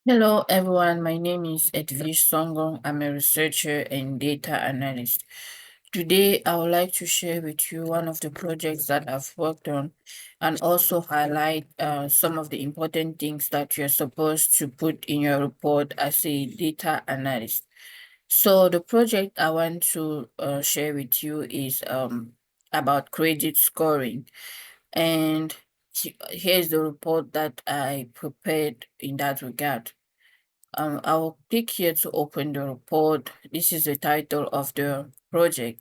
Hello, everyone. My name is Edwige Songong. I'm a researcher and data analyst. Today, I would like to share with you one of the projects that I've worked on and also highlight some of the important things that you're supposed to put in your report as a data analyst. So, the project I want to share with you is about credit scoring. And here's the report that I prepared in that regard. I'll click here to open the report. This is the title of the project.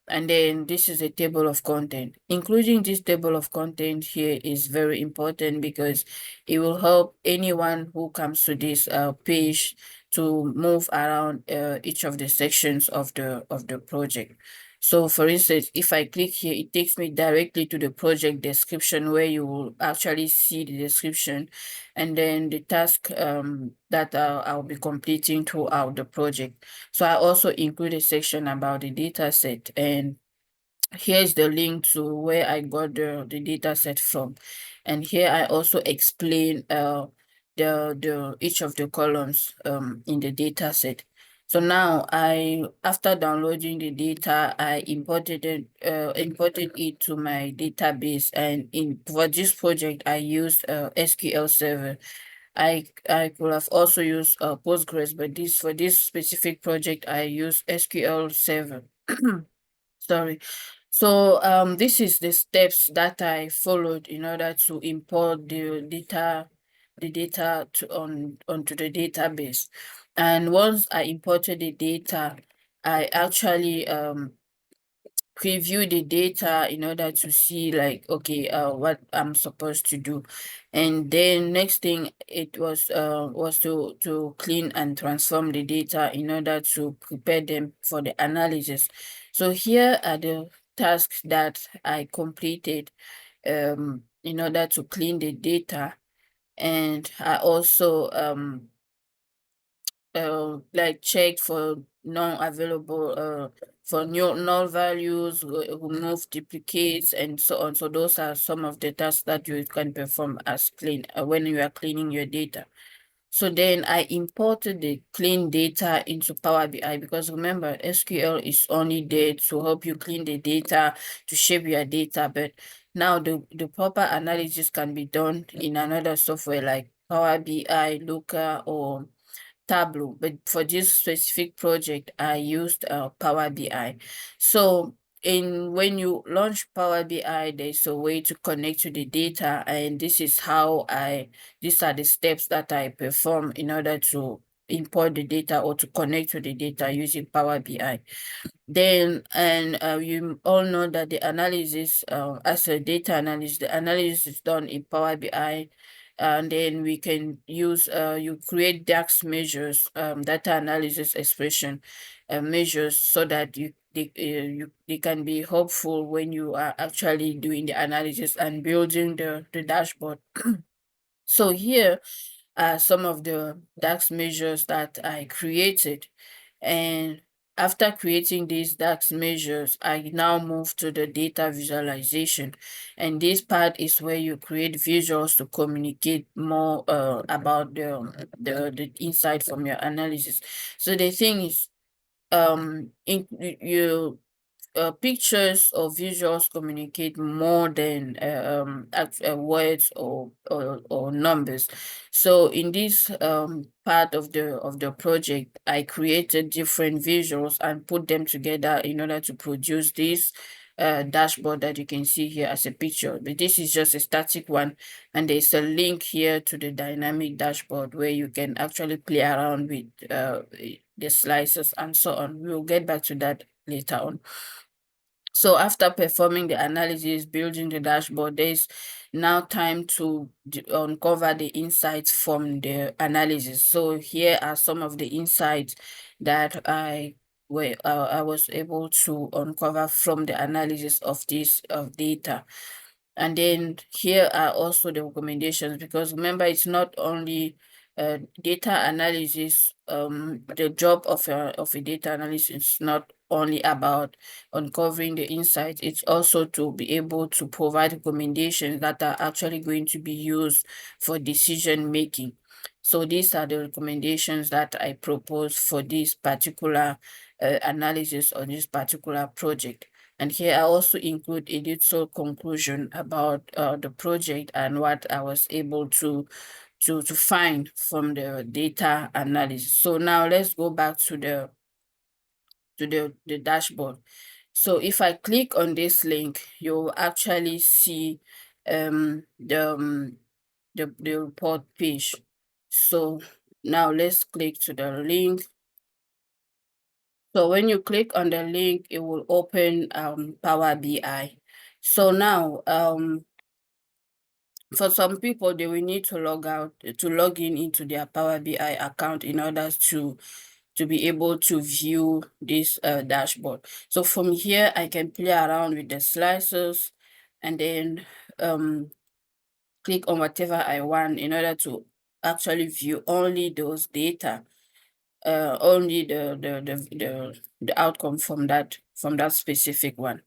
And then this is a table of content. Including this table of content here is very important because it will help anyone who comes to this page to move around each of the sections of the project. So for instance, if I click here, it takes me directly to the project description where you will actually see the description and then the task that I'll be completing throughout the project. So I also include a section about the data set, and here's the link to where I got the data set from. And here I also explain the each of the columns in the data set. So now after downloading the data, I imported it to my database, and for this project I used SQL Server. I could have also used Postgres, but for this specific project I use SQL Server. Sorry. So this is the steps that I followed in order to import the data onto the database. And once I imported the data, I actually preview the data in order to see, like, okay, what I'm supposed to do. And then next thing it was to clean and transform the data in order to prepare them for the analysis. So here are the tasks that I completed in order to clean the data. And I also like checked for non-available for new null values, remove duplicates, and so on. So those are some of the tasks that you can perform as clean when you are cleaning your data. So then I imported the clean data into Power BI, because remember, SQL is only there to help you clean the data, to shape your data, but now the proper analysis can be done in another software like Power BI, Looker, or Tableau, but for this specific project, I used Power BI. So when you launch Power BI, there's a way to connect to the data, and these are the steps that I perform in order to import the data or to connect to the data using Power BI. Then, and you all know that the analysis, as a data analyst, the analysis is done in Power BI, and then we can use, you create DAX measures, data analysis expression measures, so that they can be helpful when you are actually doing the analysis and building the dashboard. So here are some of the DAX measures that I created. And after creating these DAX measures, I now move to the data visualization. And this part is where you create visuals to communicate more about the insight from your analysis. So the thing is, you pictures or visuals communicate more than words or numbers. So in this part of the project, I created different visuals and put them together in order to produce this dashboard that you can see here as a picture. But this is just a static one, and there's a link here to the dynamic dashboard where you can actually play around with the slices and so on. We'll get back to that later on. So after performing the analysis, building the dashboard, there's now time to uncover the insights from the analysis. So here are some of the insights that I was able to uncover from the analysis of this data. And then here are also the recommendations, because remember, it's not only data analysis. The job of a data analyst is not only about uncovering the insights, it's also to be able to provide recommendations that are actually going to be used for decision making. So these are the recommendations that I propose for this particular analysis on this particular project. And here I also include a little conclusion about the project and what I was able to find from the data analysis. So now let's go back to the dashboard. So if I click on this link, you'll actually see the report page. So now let's click to the link. So when you click on the link, it will open Power BI. So now for some people, they will need to log in into their Power BI account in order to be able to view this dashboard. So from here, I can play around with the slices and then click on whatever I want in order to actually view only those data, only the outcome from that specific one.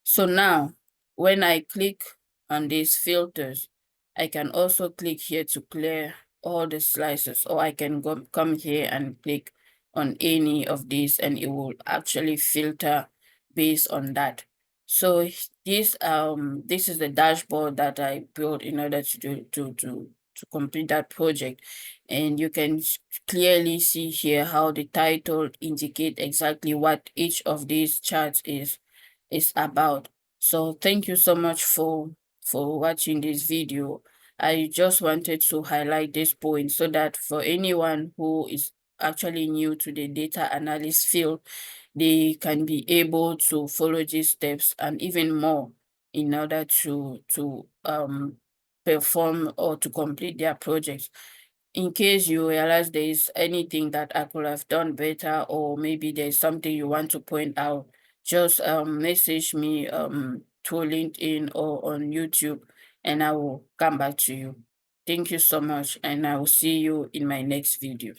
So now, when I click on these filters, I can also click here to clear all the slices, or I can come here and click on any of these and it will actually filter based on that. So this is the dashboard that I built in order to complete that project. And you can clearly see here how the title indicate exactly what each of these charts is about. So thank you so much for watching this video. I just wanted to highlight this point so that for anyone who is actually new to the data analyst field, they can be able to follow these steps and even more in order to perform or to complete their projects. In case you realize there is anything that I could have done better, or maybe there's something you want to point out, just message me through LinkedIn or on YouTube and I will come back to you. Thank you so much, and I will see you in my next video.